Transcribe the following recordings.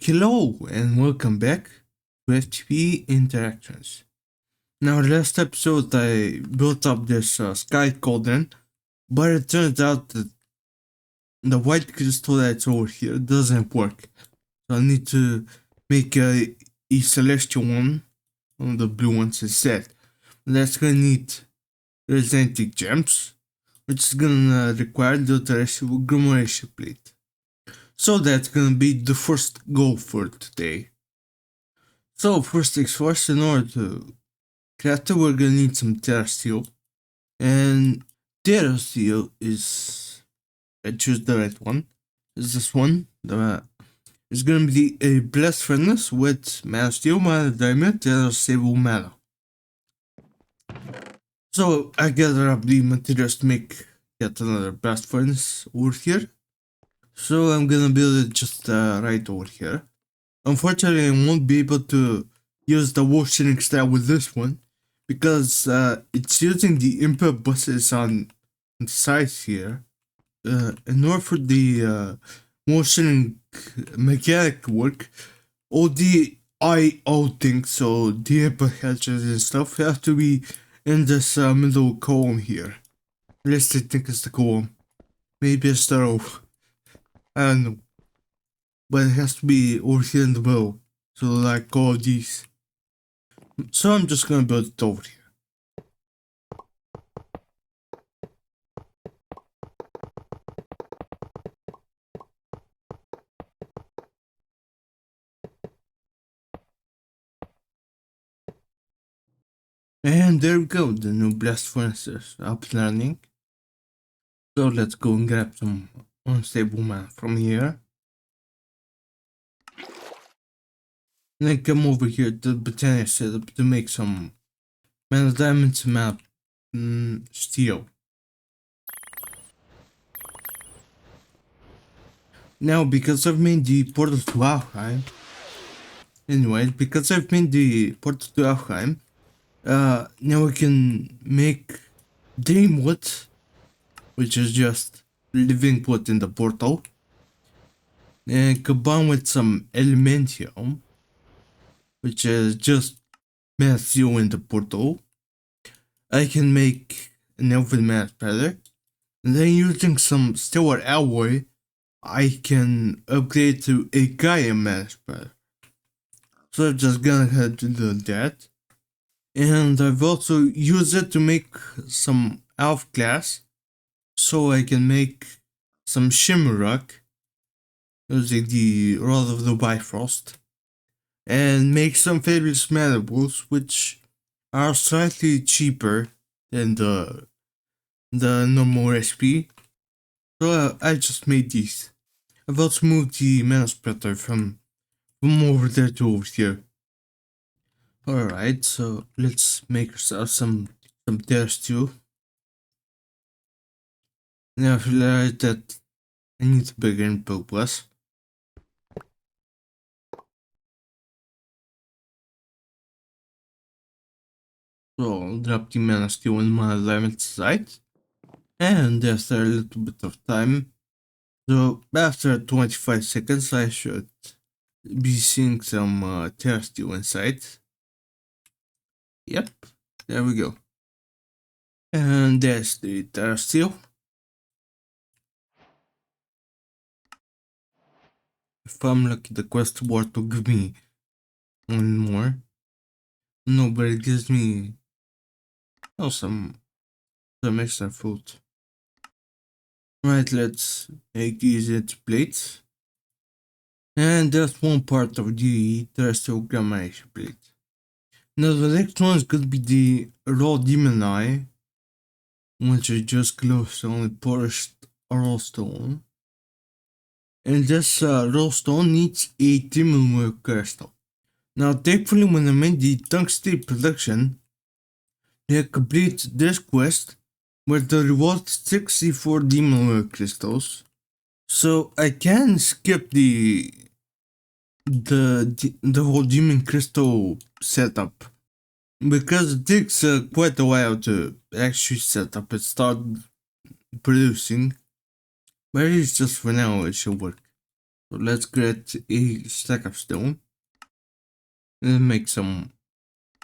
Hello and welcome back to FTB Interactions. Now, last episode I built up this Sky Cauldron, but it turns out that the white crystal that's over here doesn't work. So I need to make a celestial one of the blue ones instead. That's gonna need resenting gems, which is gonna require the Terrestrial plate. So that's gonna be the first goal for today. So first things first, in order to craft it, we're gonna need some Terrestrial. And Terrestrial is, I choose the right one, is this one. It's gonna be a blast furnace with mana steel, mana diamond, and stable mana. So I gather up the materials to make yet another blast furnace over here. So I'm gonna build it just right over here. Unfortunately, I won't be able to use the motioning style with this one because it's using the input buses on the sides here. In order for the motioning mechanic to work, all the I/O things, so the input hatches and stuff, have to be in this middle column here. At least I think it's the column. Maybe it's the row. I don't know. But it has to be over here in the middle. So like all of these. So I'm just gonna build it over here. And there we go, the new blast furnace is up and running. So let's go and grab some unstable mana from here. And then come over here to the Botania setup to make some mana diamonds and mana steel. Now, because I've made the portal to Alfheim, now we can make Dreamwood, which is just living wood in the portal, and combine with some Elementium, which is just mana steel in the portal. I can make an elven mana spreader, and then using some stellar alloy, I can upgrade to a Gaia mana spreader. So I'm just gonna head to do that. And I've also used it to make some elf glass, so I can make some shimmer rock using the Rod of the Bifrost, and make some fabulous mana balls, which are slightly cheaper than the normal recipe. So I just made these. I've also moved the mana spreader from over there to over here. Alright, so let's make ourselves some Terrestrial. Now I realize that I need a bigger input bus. So I'll drop the mana steel and mana diamond side. And after a little bit of time, so after 25 seconds, I should be seeing some Terrestrial inside. Yep, there we go. And there's the Terrestrial. If I'm lucky, the quest board will give me one more. No, but it gives me some extra food. Right, let's make these into plates. And that's one part of the Terrestrial Grammation plate. Now the next one is going to be the raw demon eye, which is just glowstone and polished raw stone. And this raw stone needs a demon work crystal. Now thankfully, when I made the tungsten production, they complete this quest where the reward is 64 demon work crystals. So I can skip the whole demon crystal setup, because it takes quite a while to actually set up and start producing, but it's just for now, it should work. So let's get a stack of stone and make some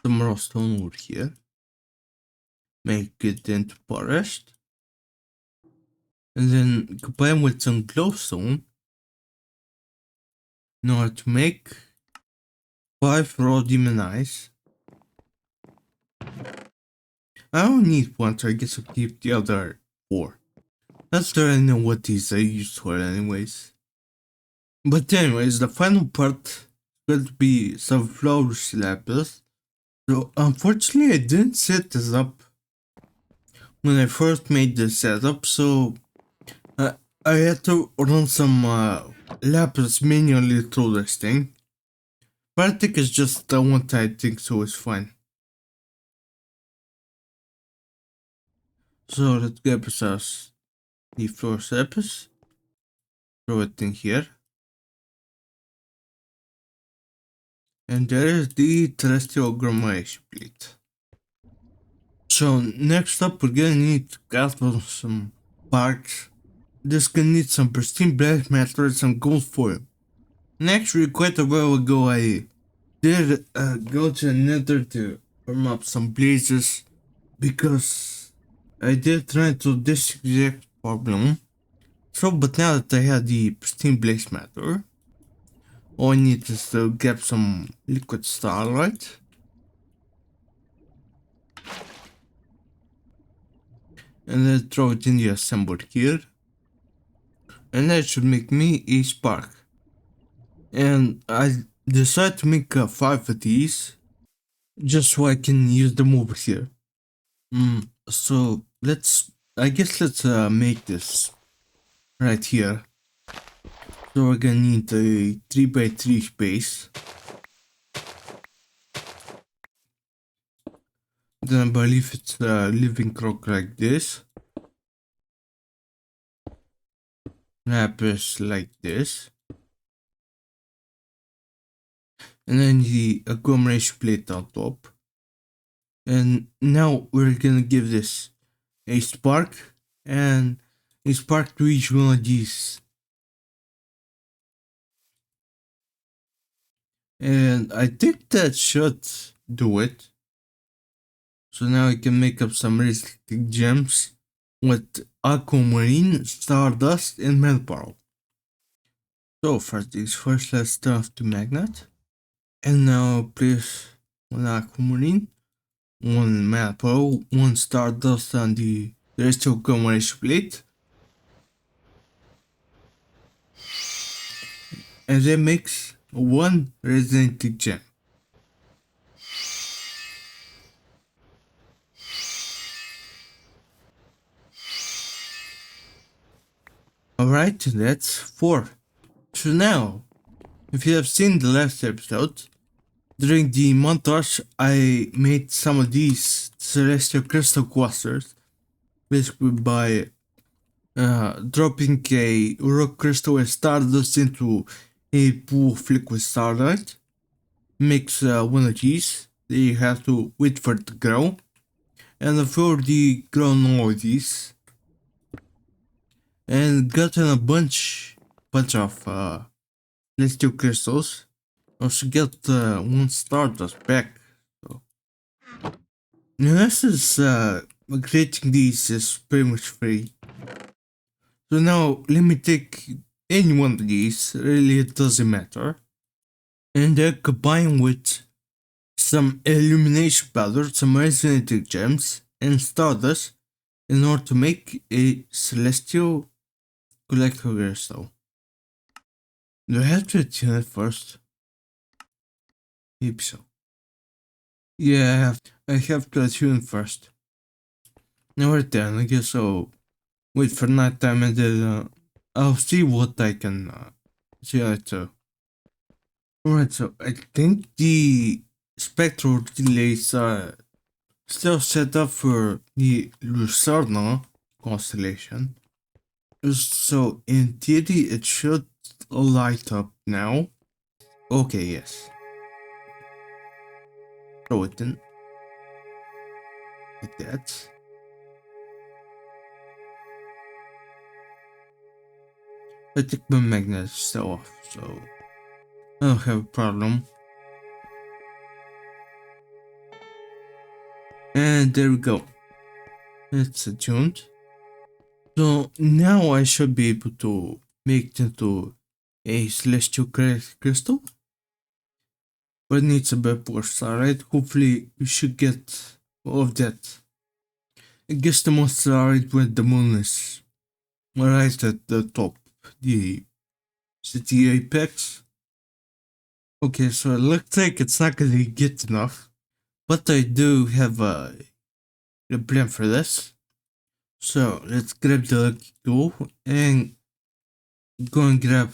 raw stone over here. Make it into forest. And then combine with some glowstone in order to make 5 raw demon eyes. I don't need one, so I guess I'll keep the other 4. Not sure I know what these are used for anyways. But anyways, the final part will be some flourish lapis. So unfortunately I didn't set this up when I first made the setup, so I had to run some lapis manually through this thing. But I think it's just a one-time thing, so it's fine. So let's get us the first lapis. Throw it in here. And there is the Terrestrial grammation plate. So next up we're gonna need to gather some parts. This gonna need some pristine black matter and some gold foil. And actually quite a while ago I did go to the nether to farm up some blazes because I did run into this exact problem. So but now that I have the pristine blaze matter, all I need is to get some liquid starlight. And then throw it in the assembler here. And that should make me a spark. And I decided to make 5 of these just so I can use them over here. So let's make this right here. So we're gonna need a 3x3 space. Then I believe it's a living rock like this. Lapis like this. And then the agglomeration plate on top. And now we're gonna give this a spark and a spark to each one of these. And I think that should do it. So now I can make up some realistic gems with aquamarine, stardust, and metal. So first things first, let's turn off the magnet. And now place one aquamarine, one metal, one stardust on the terrestrial agglomeration plate. And then mix one resonating gem. Alright, that's 4. So now, if you have seen the last episode, during the montage I made some of these celestial crystal clusters, basically by dropping a rock crystal and stardust into a pool of liquid starlight. Mix one of these, then you have to wait for it to grow, and I've already grown all of these, and gotten a bunch of celestial crystals. Also get one stardust back. So, in essence, creating these is pretty much free. So now let me take any one of these, really it doesn't matter, and then combine with some illumination powder, some resonating gems, and stardust in order to make a celestial collector crystal. Do I have to attune it first? Maybe so. Yeah, I have to attune first. Now right then, I guess I'll wait for night time and then I'll see what I can see it to. Alright, so I think the spectral delays are still set up for the Lucerna constellation. So in theory it should light up now. Okay, yes. Throw it in. Like that. I think my magnet is still off, so I don't have a problem. And there we go. It's attuned. So now I should be able to make it into a celestial crystal. But it needs a bit more starlight. Hopefully we should get all of that. I guess the most starlight with the moon is right at the top. The city apex. Okay, so it looks like it's not gonna get enough. But I do have a plan for this. So let's grab the lucky tool and go and grab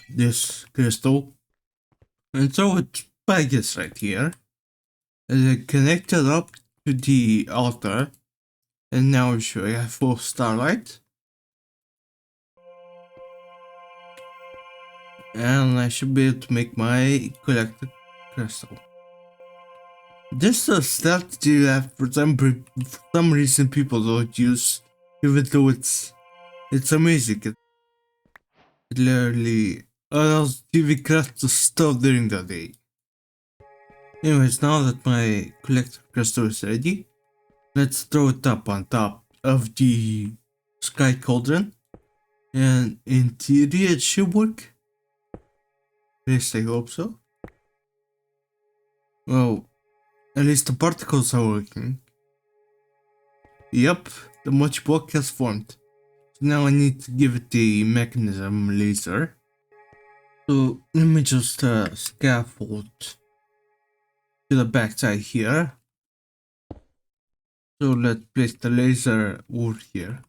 this crystal and throw it, I guess, right here. And then connect it up to the altar. And now we should have full starlight. And I should be able to make my collected crystal. This is a strategy that for some reason people don't use, even though it's amazing. It literally allows TVCraft to stop during the day. Anyways, now that my collected crystal is ready, let's throw it up on top of the Sky Cauldron. And in theory it should work. At least I hope so. Well, at least the particles are working. Yep, the modpack has formed. So now I need to give it the mechanism laser. So let me just scaffold to the backside here. So let's place the laser over here.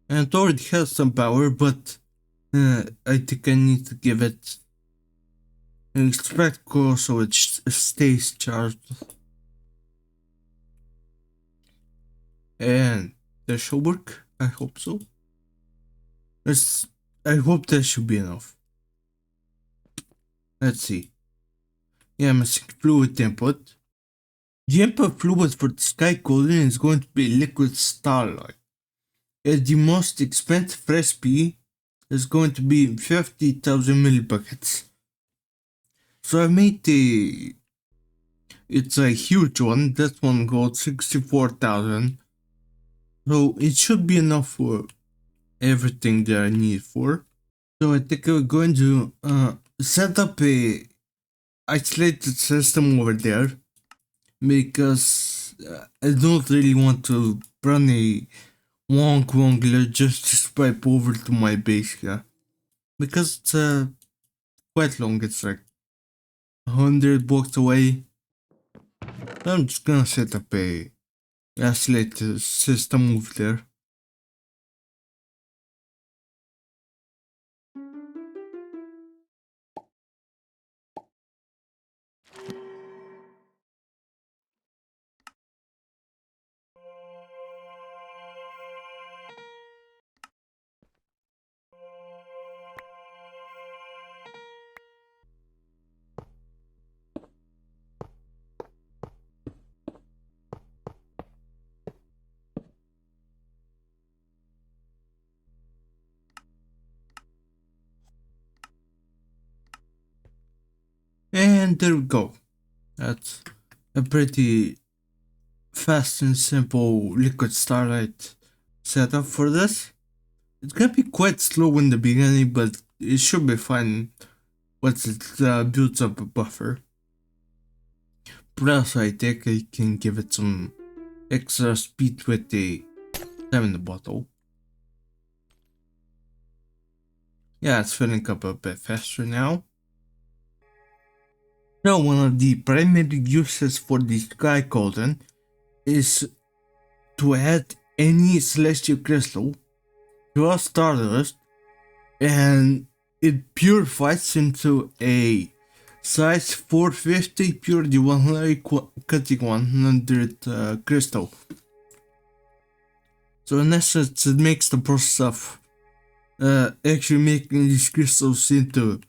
And it already has some power, but I think I need to give it an spectacle so it stays charged. And that should work. I hope so. I hope that should be enough. Let's see. Yeah, missing fluid input. The input fluid for the Sky Cauldron is going to be liquid starlight. The most expensive recipe is going to be 50,000 millibuckets. So I made it's a huge one. That one got 64,000. So it should be enough for everything that I need for. So I think we're going to set up a isolated system over there, because I don't really want to run a long logistics pipe over to my base here, because it's quite long. It's like 100 blocks away. I'm just gonna set up a isolated system over there. And there we go. That's a pretty fast and simple liquid starlight setup for this. It's gonna be quite slow in the beginning, but it should be fine once it builds up a buffer. Plus, I think I can give it some extra speed with the time in the bottle. Yeah, it's filling up a bit faster now. Now, one of the primary uses for the Sky Cauldron is to add any celestial crystal to a stardust, and it purifies into a size 450 purity 100 cutting 100 crystal. So in essence, it makes the process of actually making these crystals into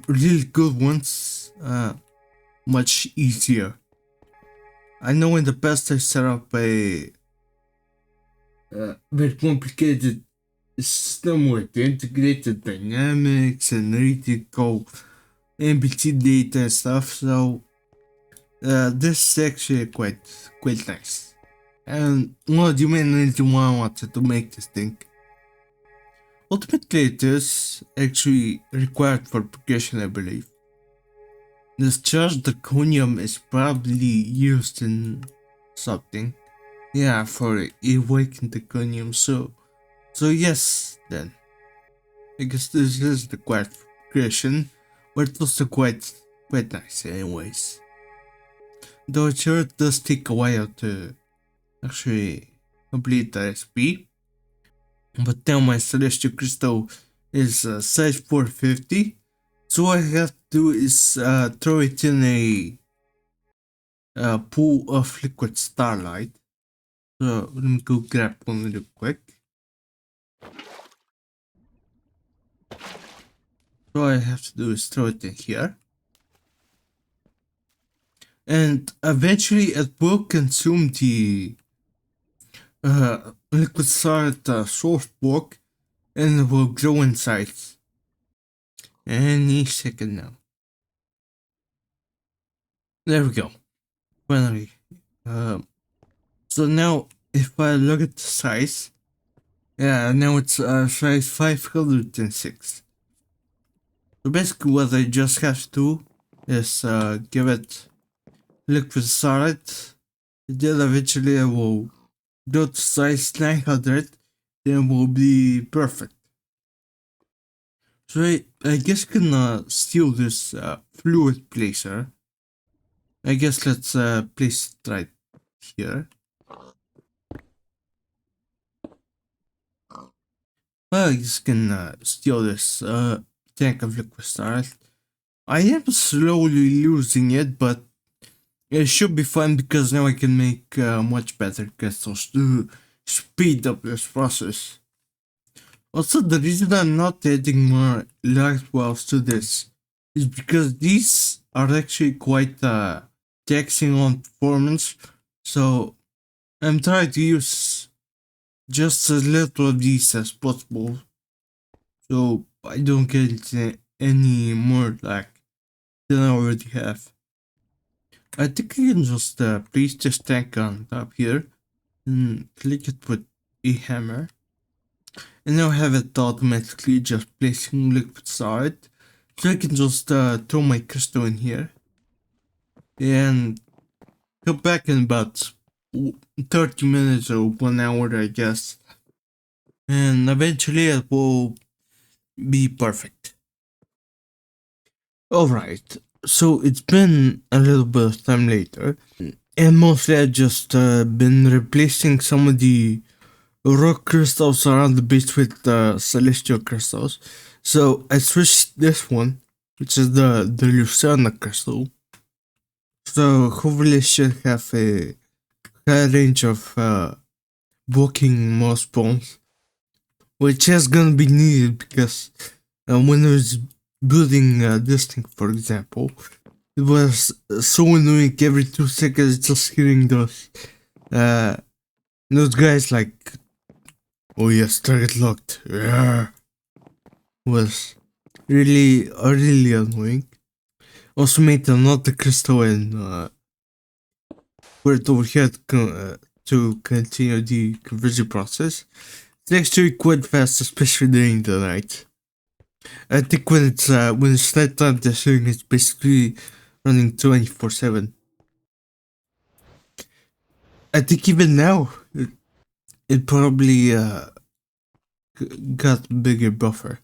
really good ones much easier. I know in the past I set up a very complicated system with integrated dynamics and analytical NBT data and stuff. So this is actually quite nice. And what do you mean reason why I wanted to make this thing? Ultimately, it is actually required for progression, I believe. This charged draconium is probably used in something. Yeah, for awakened draconium. So yes, then. I guess this is required for progression, but it's also quite nice, anyways. Though it sure does take a while to actually complete the SP. But now my celestial crystal is size 450. So what I have to do is throw it in a pool of liquid starlight. So let me go grab one real quick. So all I have to do is throw it in here. And eventually it will consume the liquid starlight source block and it will grow in size. Any second now. There we go. Finally. So now if I look at the size, yeah, now it's size 506. So basically what I just have to do is give it liquid starlight, then eventually I will go to size 900, then will be perfect. So I guess I can steal this fluid placer. I guess let's place it right here. I just can steal this tank of liquid starlight. I am slowly losing it, but it should be fun because now I can make much better crystals to speed up this process. Also, the reason I'm not adding more light wells to this is because these are actually quite taxing on performance, so I'm trying to use just as little of these as possible, so I don't get any more lag than I already have. I think I can just place this tank on top here and click it with a hammer, and now have it automatically just placing liquid solid, so I can just throw my crystal in here and come back in about 30 minutes or 1 hour, I guess, and eventually it will be perfect. Alright, so it's been a little bit of time later, and mostly I've just been replacing some of the rock crystals around the base with celestial crystals. So I switched this one, which is the Lucerne crystal. So hopefully it should have a high range of blocking more spawns, which is gonna be needed because when I was building this thing, for example, it was so annoying every 2 seconds just hearing those guys like, oh yes, target locked, was really annoying. Also made another crystal and put it over here to continue the conversion process. It's actually quite fast, especially during the night. I think when it's night time, this thing is basically running 24/7. I think even now it probably got bigger buffer.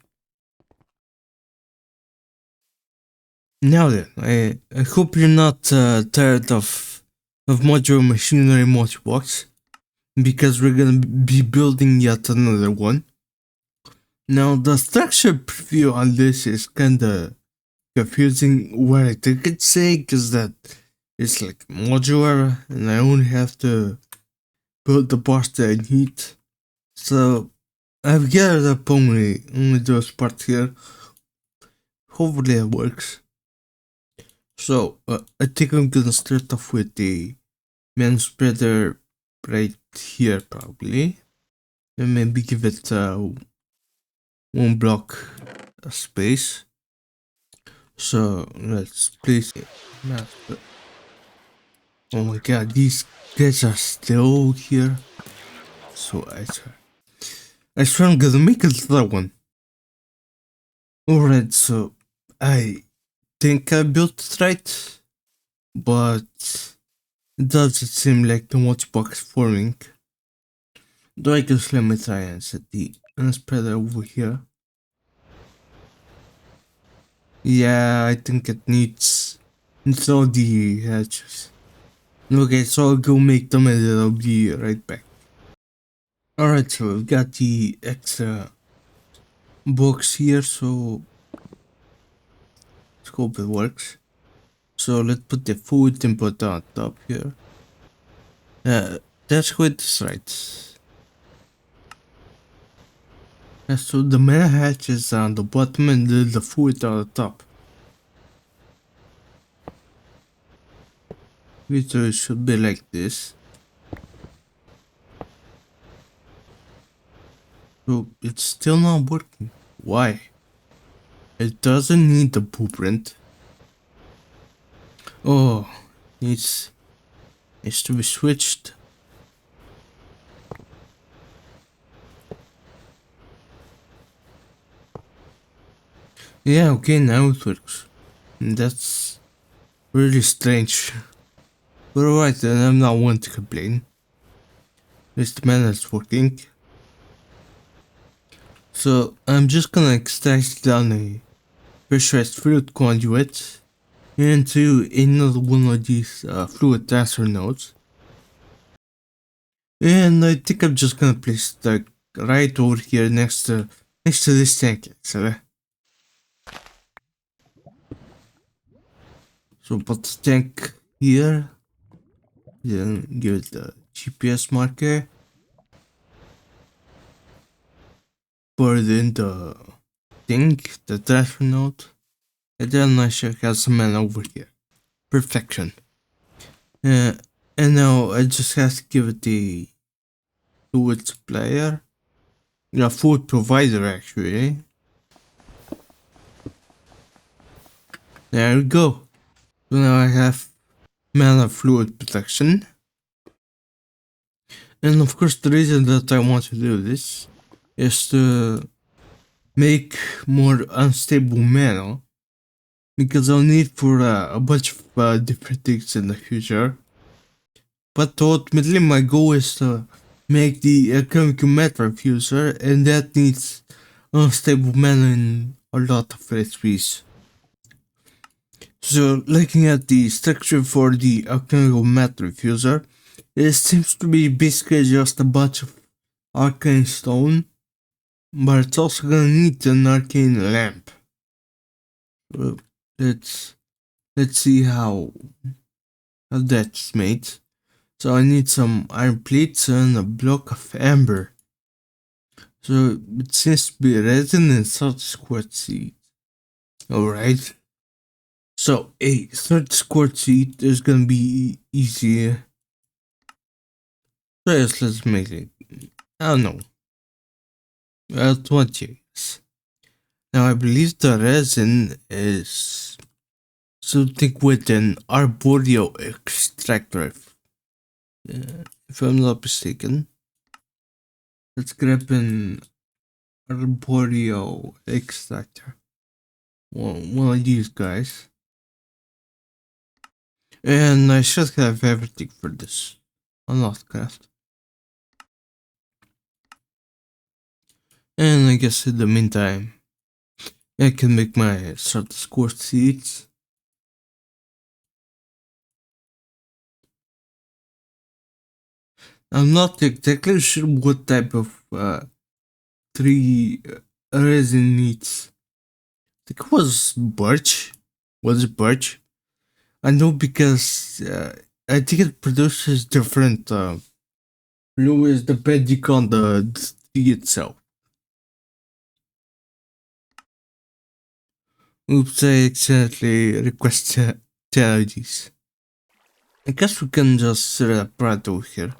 Now then, I hope you're not tired of modular machinery multi-blocks, because we're gonna be building yet another one. Now the structure preview on this is kinda confusing. What I think it's saying is that it's like modular and I only have to build the parts that I need. So I've gathered up only those parts here. Hopefully it works. So I think I'm gonna start off with the mana spreader right here probably. and maybe give it one block space. So let's place it. Oh my god, these guys are still here. So I swear I'm gonna make another one. Alright, so I think I built it right, but it doesn't seem like the modpack is forming. Though I guess let me try and set the spreader over here. Yeah, I think it needs all the hatches. Okay, so I'll go make them and then I'll be right back. Alright, so we've got the extra box here, so let's hope it works. So let's put the food input on top here. That's quite right. So the mana hatch is on the bottom and the food on the top. Which should be like this. So it's still not working. Why? It doesn't need the blueprint. Oh, needs to be switched. Yeah, okay, now it works. That's really strange. But alright, then I'm not one to complain. At least the mana is working. So I'm just gonna extract down a pressurized fluid conduit into another one of these fluid transfer nodes. And I think I'm just gonna place it like right over here next to this tank actually. So put the tank here, then give it the GPS marker, put it in the thing, the transfer node, and then I should have some mana over here. Perfection. And now I just have to give it the fluid supplier, food provider actually. There we go. So now I have mana fluid protection. And of course the reason that I want to do this is to make more unstable mana, because I'll need for a bunch of different things in the future. But ultimately my goal is to make the chemical matter fuser, and that needs unstable mana in a lot of recipes. So looking at the structure for the chemical matter fuser, it seems to be basically just a bunch of arcane stone, but it's also gonna need an arcane lamp. Let's see how that's made. So I need some iron plates and a block of amber. So it seems to be resin and such quartz seed. Alright. So a third quartz seed is gonna be easy. So yes, let's make it. I don't know. 20. Now I believe the resin is something with an arboreal extractor. If I'm not mistaken. Let's grab an arboreal extractor. One of these guys. And I should have everything for this on Thaumcraft. And I guess in the meantime, I can make my sort of quartz seeds. I'm not exactly sure what type of tree resin needs. I think it was birch. Was it birch? I know because I think it produces different fluids depending on the tree itself. Oops, I accidentally requested 10 IDs. I guess we can just set it up right over here.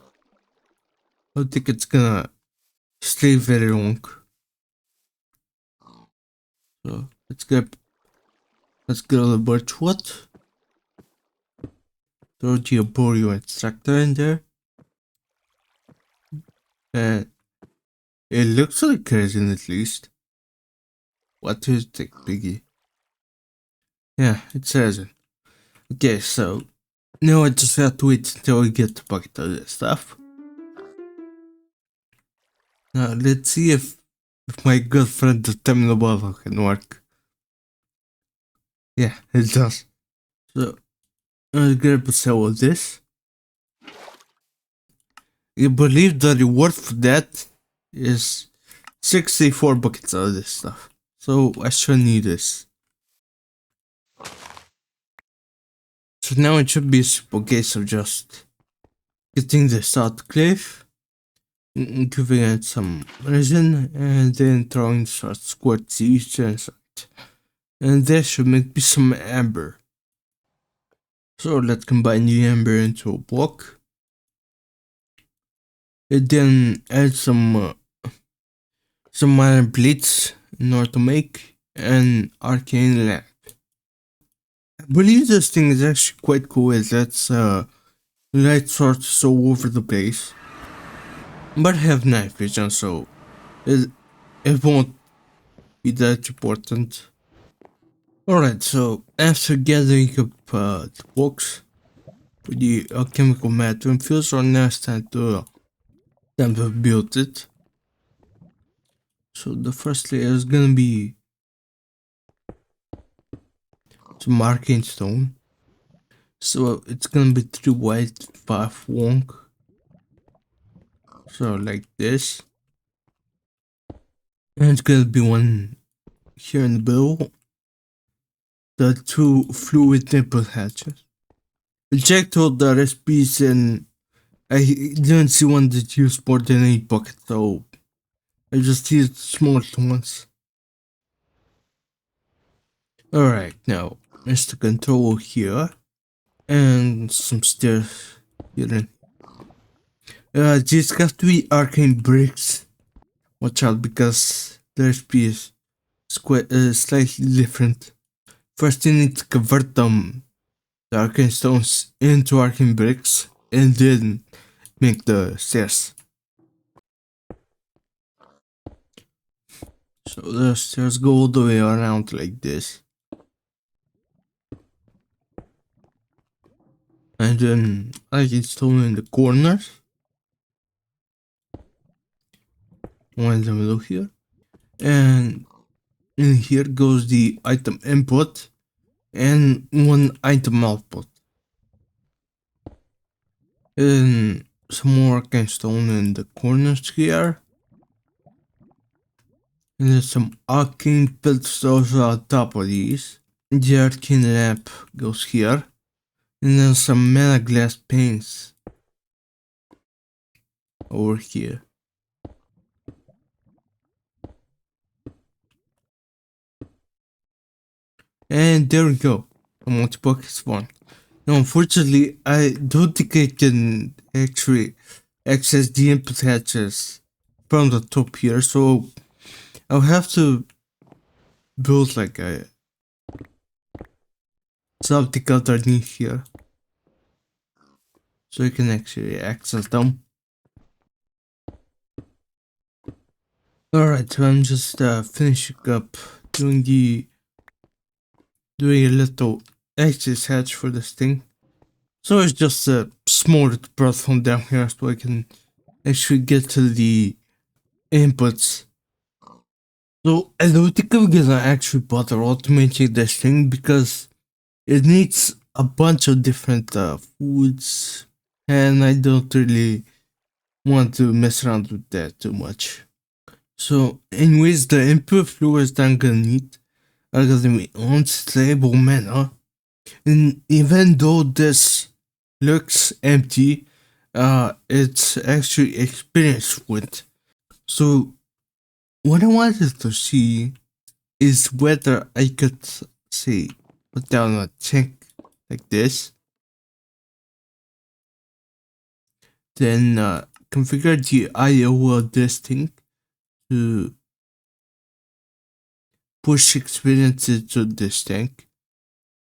I think it's gonna stay very long. So let's get a birch wood. Throw the arboreal extractor in there. And it looks like resin at least. What do you think, Biggie? Yeah, it's resin. Okay, so now I just have to wait until we get the bucket of this stuff. Now let's see if my girlfriend the terminal bottle can work. Yeah, it does. So I'll grab some of this. I believe the reward for that is 64 buckets of this stuff. So I should need this. So now it should be a simple case of just getting this out cliff, giving it some resin, and then throwing short squirts each inside. And that should make me some amber. So let's combine the amber into a block. And then add some iron blades in order to make an arcane lamp. I believe this thing is actually quite cool as that's light sources all over the place. But I have night vision, so it won't be that important. Alright, so after gathering up the blocks with the alchemical matter infuser, now it's time to build it. So the first layer is gonna be some arcane stone. So it's gonna be 3 white, 5 long. So like this. And it's gonna be one here in the middle. The 2 fluid nipple hatches. I checked all the recipes and I didn't see one that used more than 8 buckets, so I just used smaller ones. Alright, now Mr. Control here. And some stairs here. These have to be arcane bricks. Watch out because the recipe is slightly different. First you need to convert the arcane stones into arcane bricks and then make the stairs. So the stairs go all the way around like this. And then arcane stone in the corners. One in the middle here. And in here goes the item input and one item output. And some more arcane stone in the corners here. And there's some arcane pedestals on top of these. The arcane lamp goes here. And then some mana glass panes over here. And there we go. The multi-block is one. Now, unfortunately, I don't think I can actually access the input hatches from the top here, so I'll have to build like a something underneath here so you can actually access them. Alright, so I'm just finishing up doing a little access hatch for this thing. So it's just a smaller platform down here so I can actually get to the inputs. So I don't think I'm gonna actually bother automating this thing because it needs a bunch of different foods and I don't really want to mess around with that too much. So anyways, the input fluids that I'm gonna need are gonna be unstable mana. And even though this looks empty, it's actually experience with. So what I wanted to see is whether I could say put down a tank like this, then configure the IO of this thing to push experience into this tank.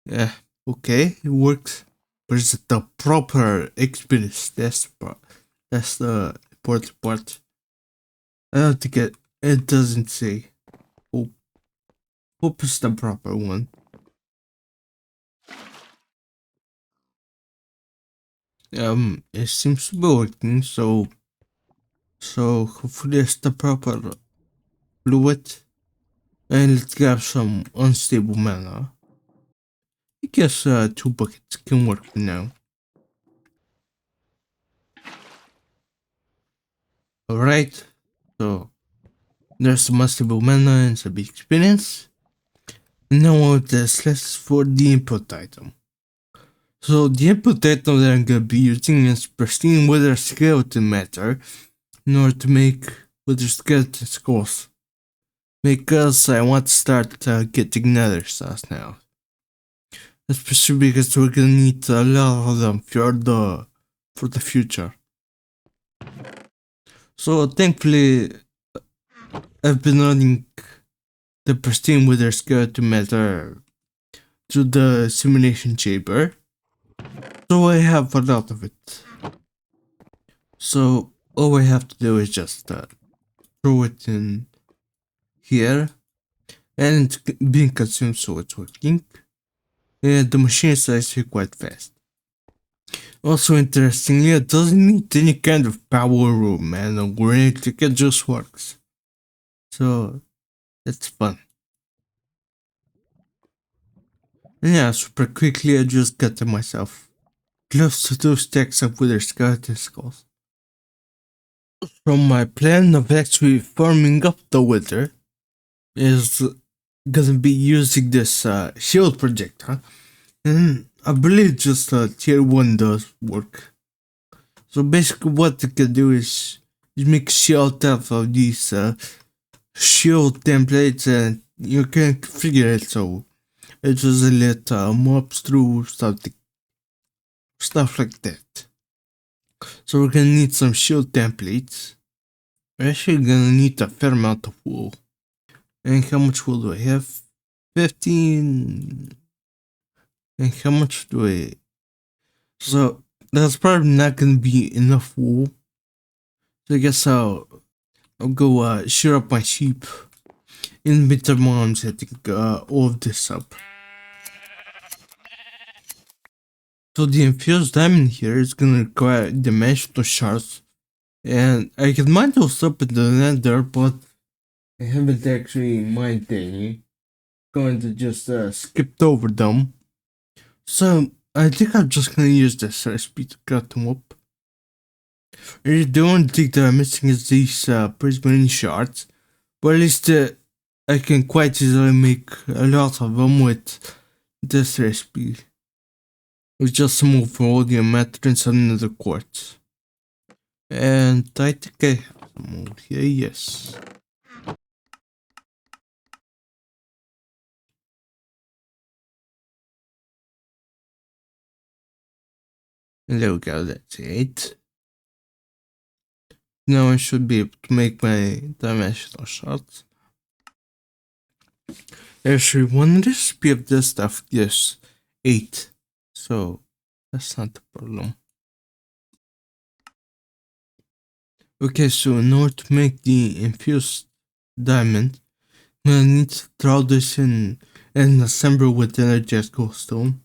Yeah, okay, it works. But is it the proper experience? That's the part. That's the important part. I don't think it doesn't say. Hope, hope is the proper one. It seems to be working, so hopefully it's the proper fluid. And let's grab some unstable mana. I guess 2 buckets can work for now. Alright, so there's some unstable mana and some experience. And now with this, let's for the input item. So the input item that I'm gonna be using is pristine wither skeleton matter in order to make wither skeleton skulls. Because I want to start getting nether stars now. Especially because we're gonna need a lot of them for the future. So thankfully I've been running the pristine wither skeleton matter through the simulation chamber. So I have a lot of it. So all I have to do is just throw it in here, and it's being consumed, so it's working. And the machine is actually quite fast. Also interestingly, it doesn't need any kind of power or mana or anything, it just works. So that's fun. And yeah, super quickly I just got to myself close to 2 stacks of wither skeleton skulls. From my plan of actually farming up the wither is gonna be using this shield projector, and I believe just tier 1 does work. So basically what you can do is make shield out of these shield templates, and you can configure it so it doesn't let mobs through something, stuff like that. So we're gonna need some shield templates. We're actually gonna need a fair amount of wool. And how much wool do I have? 15. And how much do I... So that's probably not gonna be enough wool. So I guess I'll go shear up my sheep. In the meantime, I'm setting all of this up. So the infused diamond here is gonna require dimensional shards. And I can mine those up in the nether, but I haven't actually mined any. Going to just skip over them. So I think I'm just gonna use this recipe to cut them up. The only thing that I'm missing is these prismarine shards, but at least I can quite easily make a lot of them with this recipe. With just some overodium matter and some another quartz. And I think I have some more here, yes. And there we go, that's it. Now I should be able to make my dimensional shots. Actually, one recipe of this stuff gives 8, so that's not the problem. Okay, so in order to make the infused diamond, I'm gonna need to throw this in and assemble with energized glowstone.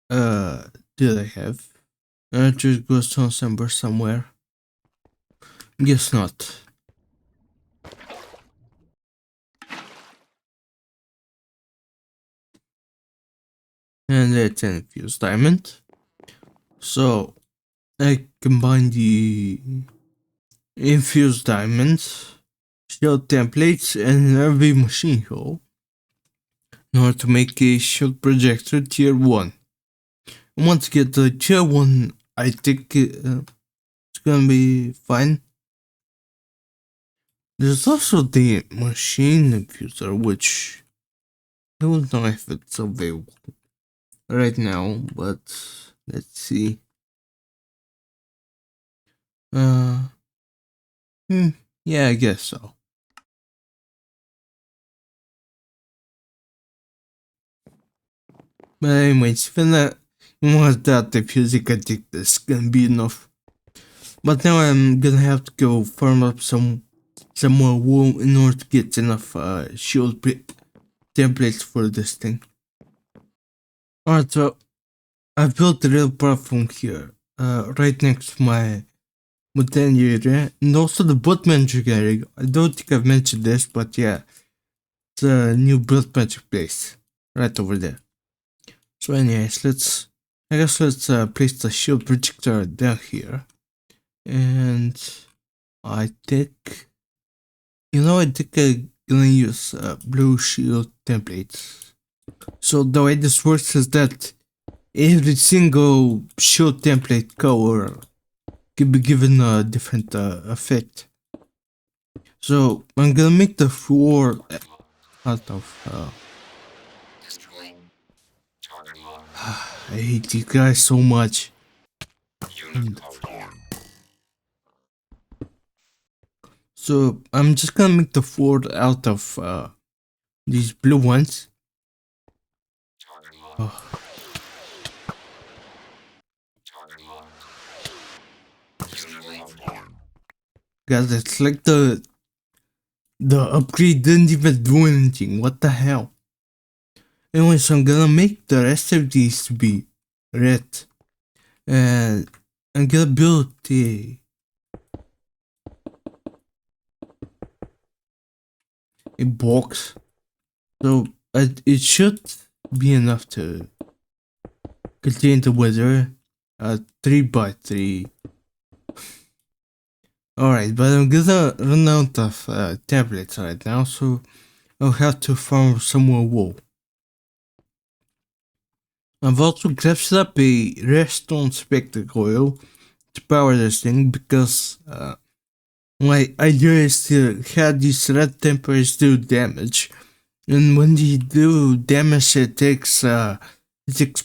Did I have energized glowstone somewhere? Guess not. And that's an infused diamond. So I combine the infused diamonds, shield templates, and every machine hole in order to make a shield projector tier 1. And once you get the tier 1, I think it's gonna be fine. There's also the machine infuser, which I don't know if it's available right now, but let's see. Yeah, I guess so. But anyways, even without the music, I think this gonna be enough. But now I'm gonna have to go farm up some more wool in order to get enough shield templates for this thing. Alright, so I've built a real platform here, right next to my Botania area, and also the bot magic area. I don't think I've mentioned this, but yeah, it's a new build magic place right over there. So anyways, let's place the shield projector down here, and I think I'm gonna use blue shield templates. So the way this works is that every single shield template color can be given a different effect. So I'm gonna make the floor out of I hate you guys so much. So I'm just gonna make the floor out of these blue ones. Oh. Guys, it's like the upgrade didn't even do anything. What the hell? Anyway, so I'm gonna make the rest of these to be red. And I'm gonna build a box. So it should be enough to contain the weather. 3x3. Alright, but I'm gonna run out of tablets right now, so I'll have to farm some more wool. I've also crafted up a redstone spectacle oil to power this thing because my idea is to have these red tempers do damage, and when they do damage, it takes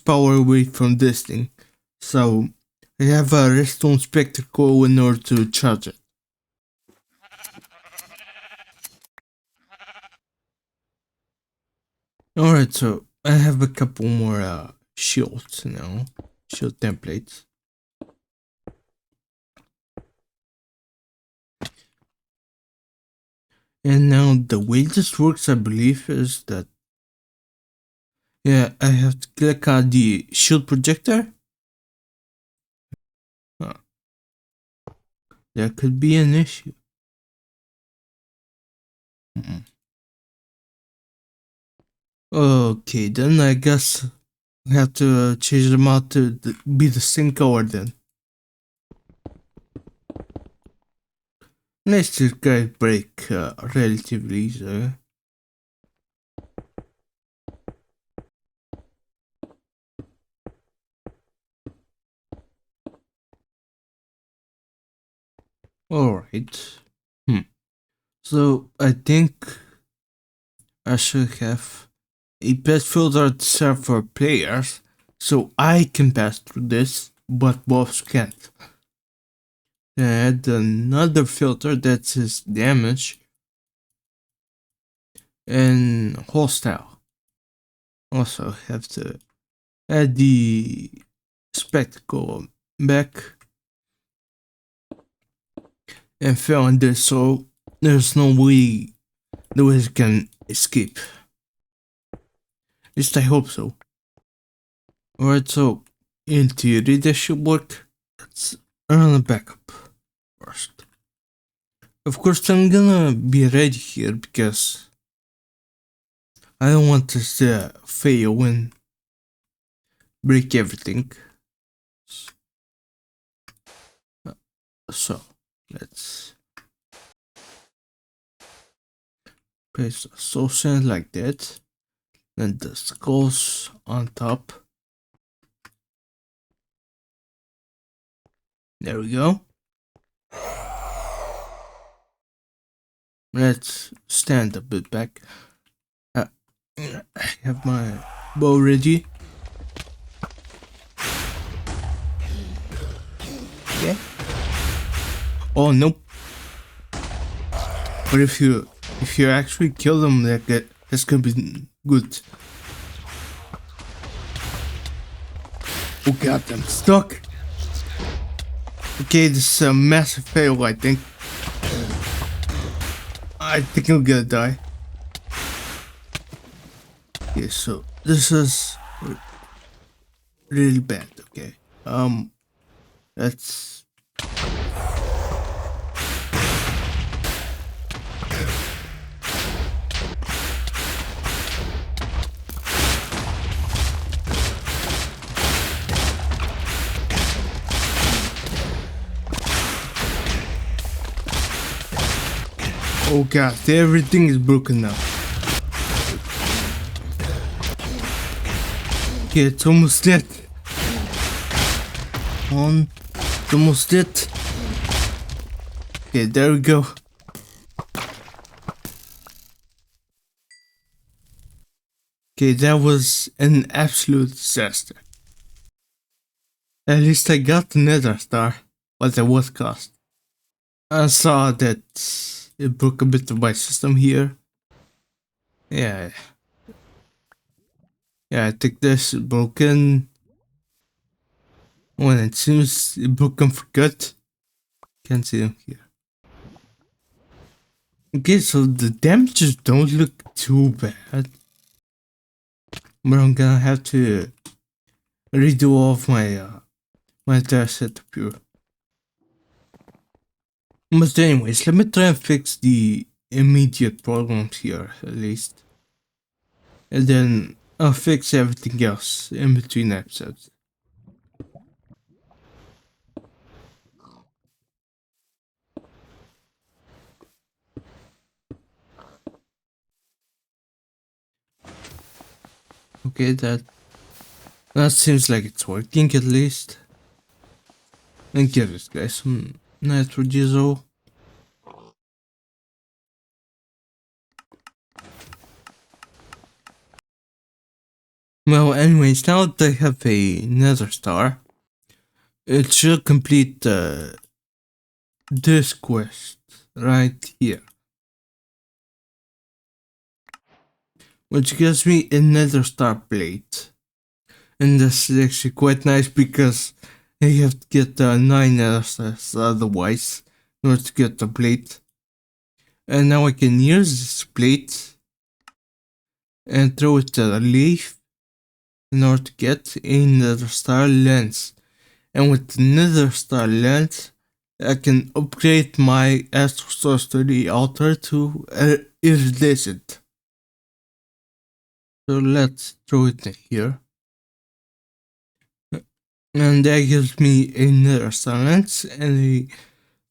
power away from this thing. So I have a redstone spectacle in order to charge it. Alright, so I have a couple more shields now, shield templates. And now the way this works, I believe, is that I have to click on the shield projector. That could be an issue. Okay, then I guess I have to change them out to be the same color then. Let's just get break relatively easy. Alright. So I think I should have a pet filter to serve for players, so I can pass through this, but boss can't. Then add another filter that says damage and hostile. Also have to add the spectacle back and fill in this so there's no way the wizard can escape. At least I hope so. Alright, so in theory this should work. Let's run a backup first. Of course I'm gonna be ready here because I don't want this to fail and break everything. So let's place a saucer like that, and the skulls on top. There we go. Let's stand a bit back. I have my bow ready. Yeah. Oh no. But if you actually kill them, that's gonna be good. Oh god, I'm stuck. Okay, this is a massive fail, I think. I think I'm gonna die. Okay, so this is really bad. Okay, let's. Oh god, everything is broken now. Okay, it's almost dead. It's almost dead. Okay, there we go. Okay, that was an absolute disaster. At least I got the nether star, but at what cost? I saw that it broke a bit of my system here. Yeah. Yeah, I think this is broken. When it seems broken for good. Can't see them here. Okay, so the damages don't look too bad. But I'm gonna have to redo all of my entire setup here. But anyways, let me try and fix the immediate problems here at least. And then I'll fix everything else in between episodes. Okay, that seems like it's working at least. And give this guy some nitro diesel. Well, anyways, now that I have a nether star, it should complete this quest right here. Which gives me a nether star plate. And this is actually quite nice because you have to get 9 nether stars otherwise in order to get the plate. And now I can use this plate and throw it at a leaf in order to get a nether star lens. And with the nether star lens, I can upgrade my Astral Sorcery altar to iridescent. So let's throw it in here. And that gives me a nether star lens and a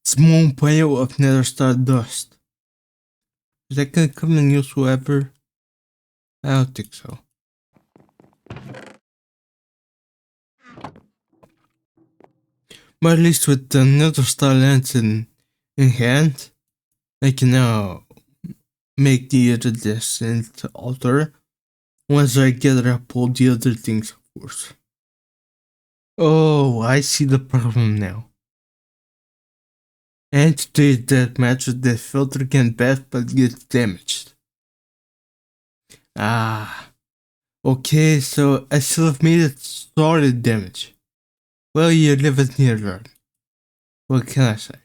small pile of nether star dust. Is that gonna come in useful ever? I don't think so. But at least with the nether star lens in hand, I can now make the iridescent altar once I gather up all the other things, of course. Oh, I see the problem now. Entities that match the filter can pass but get damaged. Ah, okay, so I still have made it solid damage. Well, you live and you learn. What can I say?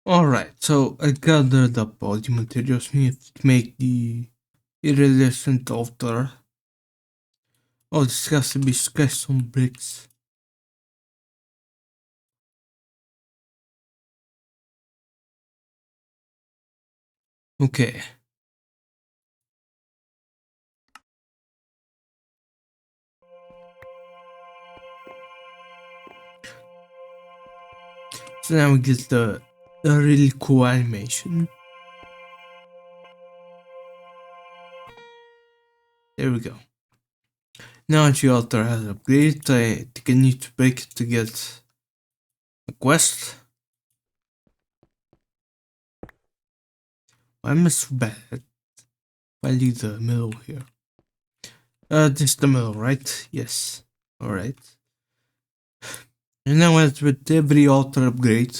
Alright, so I gathered up all the materials needed to make the iridescent altar. Oh, this has to be some bricks. Okay. So now we get the really cool animation. There we go. Now the altar has upgraded. I think I need to break it to get a quest. Why am I so bad? I leave the middle here. This is the middle, right? Yes. Alright. And now as with every altar upgrade,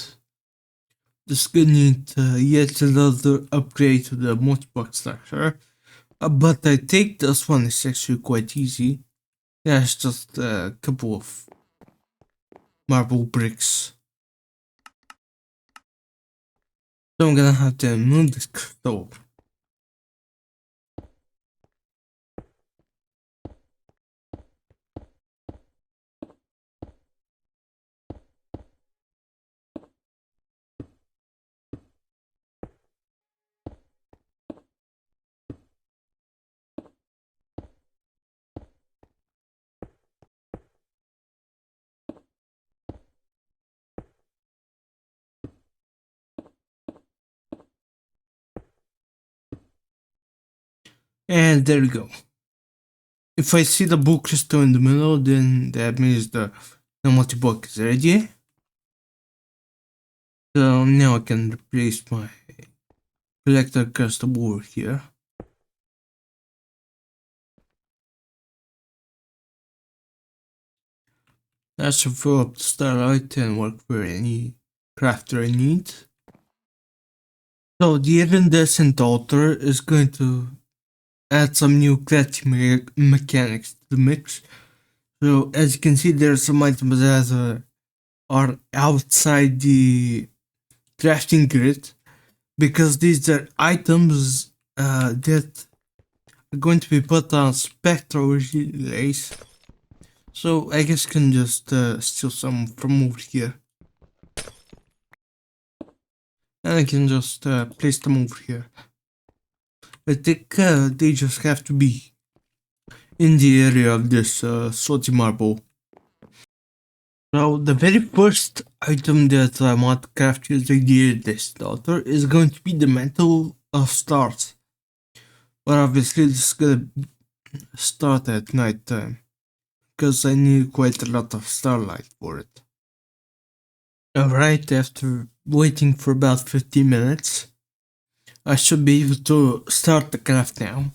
just gonna need yet another upgrade to the modpack structure. But I think this one is actually quite easy. Yeah, it's just a couple of marble bricks. So I'm gonna have to move this crystal. And there we go. If I see the blue crystal in the middle, then that means the multi-block is ready. So now I can replace my collector crystal over here. That should fill up the starlight and work for any crafter I need. So the iridescent altar is going to add some new crafting mechanics to the mix. So as you can see, there are some items that are outside the crafting grid, because these are items that are going to be put on spectral relays. So I guess I can just steal some from over here. And I can just place them over here. I think they just have to be in the area of this salty marble. Now the very first item that I want to craft using the iridescent altar is going to be the mantle of stars. But obviously this is gonna start at night time, because I need quite a lot of starlight for it. Alright, after waiting for about 15 minutes, I should be able to start the craft now.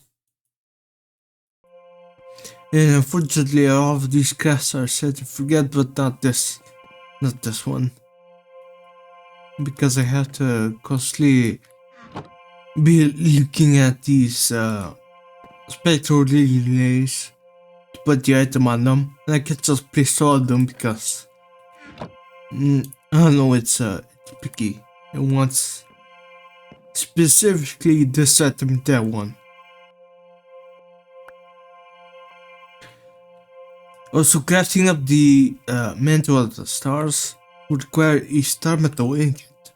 And unfortunately all of these crafts are set to forget, but not this one. Because I have to constantly be looking at these spectral relays to put the item on them. And I can't just place all of them because I don't know, it's picky. It wants specifically this item, that one. Also, crafting up the mantle of the stars would require a star metal ingot.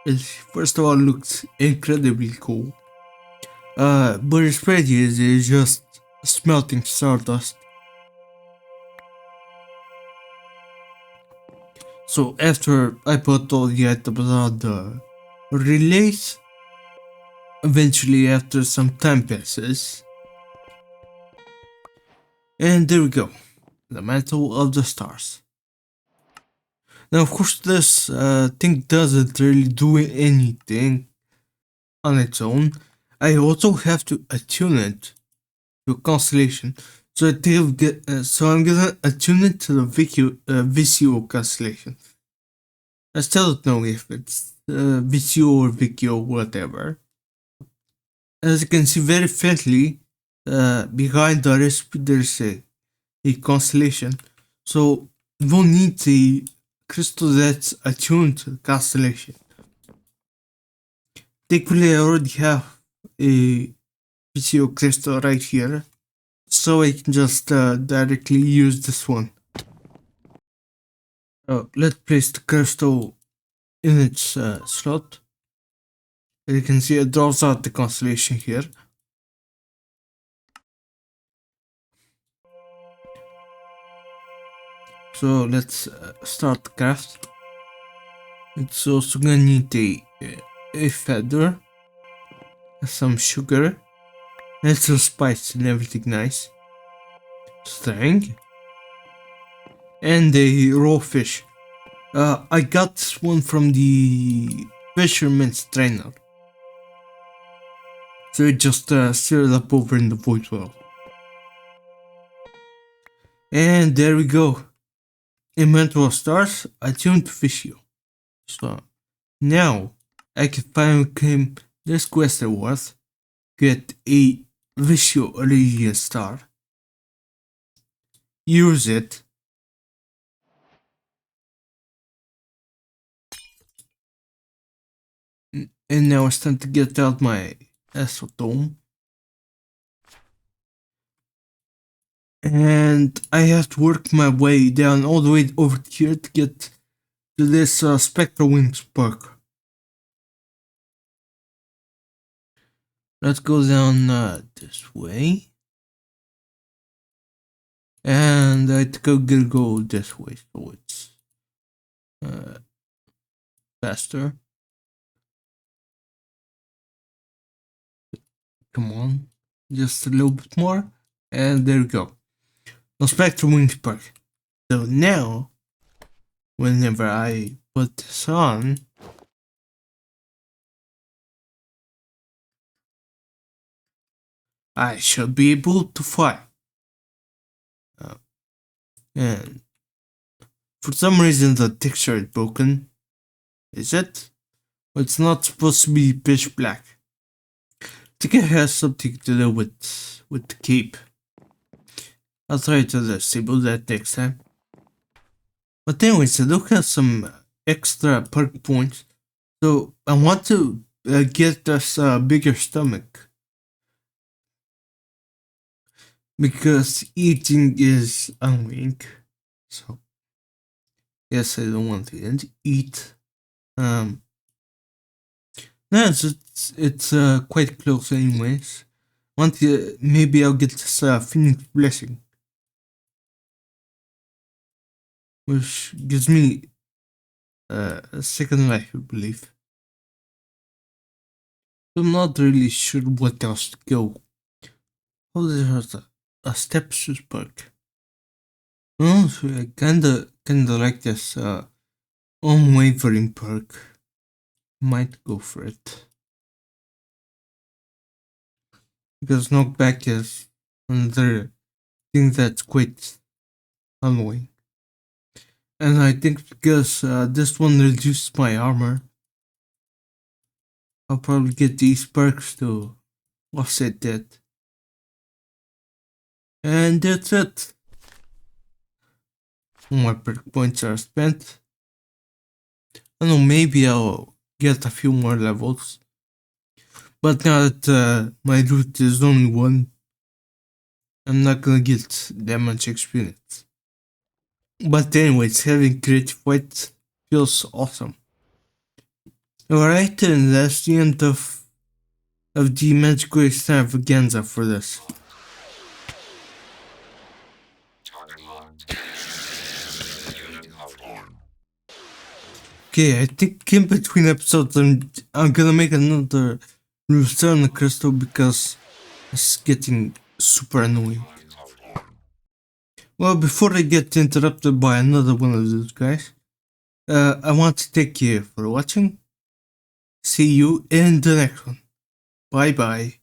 It first of all looks incredibly cool, but its pretty is just smelting stardust. So after I put all the items on the relays, eventually after some time passes, and there we go, the mantle of the stars. Now of course this thing doesn't really do anything on its own. I also have to attune it to a constellation. So I'm gonna attune it to the Visio constellation. I still don't know if it's Visio or Vikio, whatever. As you can see very faintly, behind the recipe there's a constellation. So we'll need a crystal that's attuned to the constellation. Thankfully I already have a Visio crystal right here, so I can just directly use this one. Let's place the crystal in its slot. As you can see, it draws out the constellation here. So let's start the craft. It's also gonna need a feather, some sugar, natural spice and everything nice. String. And a raw fish. I got this one from the fisherman's trainer. So it just stirred up over in the void world. And there we go. Inventory stars, attuned to fish you. So now I can finally claim this quest award, get a Visio Elysian star, use it, and now it's time to get out my Astral Dome. And I have to work my way down all the way over here to get to this Spectral Wings perk. Let's go down this way. And I think I'm gonna go this way so it's faster. Come on, just a little bit more. And there we go. The Spectral Wings perk. So now, whenever I put this on, I should be able to fly. And for some reason the texture is broken. Is it? It's not supposed to be pitch black. I think it has something to do with the cape. I'll try to disable that next time. But anyways, I do have some extra perk points. So I want to get this bigger stomach. Because eating is annoying. So yes, I don't want to eat. No, it's quite close anyways. Maybe I'll get this Phoenix Blessing, which gives me a second life, I believe. I'm not really sure what else to go. Oh, there's a stepsis perk. Oh, so I kinda like this unwavering perk. Might go for it. Because knockback is another thing that's quite annoying. And I think because this one reduces my armor, I'll probably get these perks to offset that. And that's it. All my perk points are spent. I don't know, maybe I'll get a few more levels. But now that my route is only one, I'm not gonna get that much experience. But anyways, having creative fights feels awesome. Alright, and that's the end of the magical extravaganza for this. Okay, I think in between episodes I'm gonna make another Lucerne crystal because it's getting super annoying. Well, before I get interrupted by another one of those guys, I want to thank you for watching. See you in the next one. Bye bye.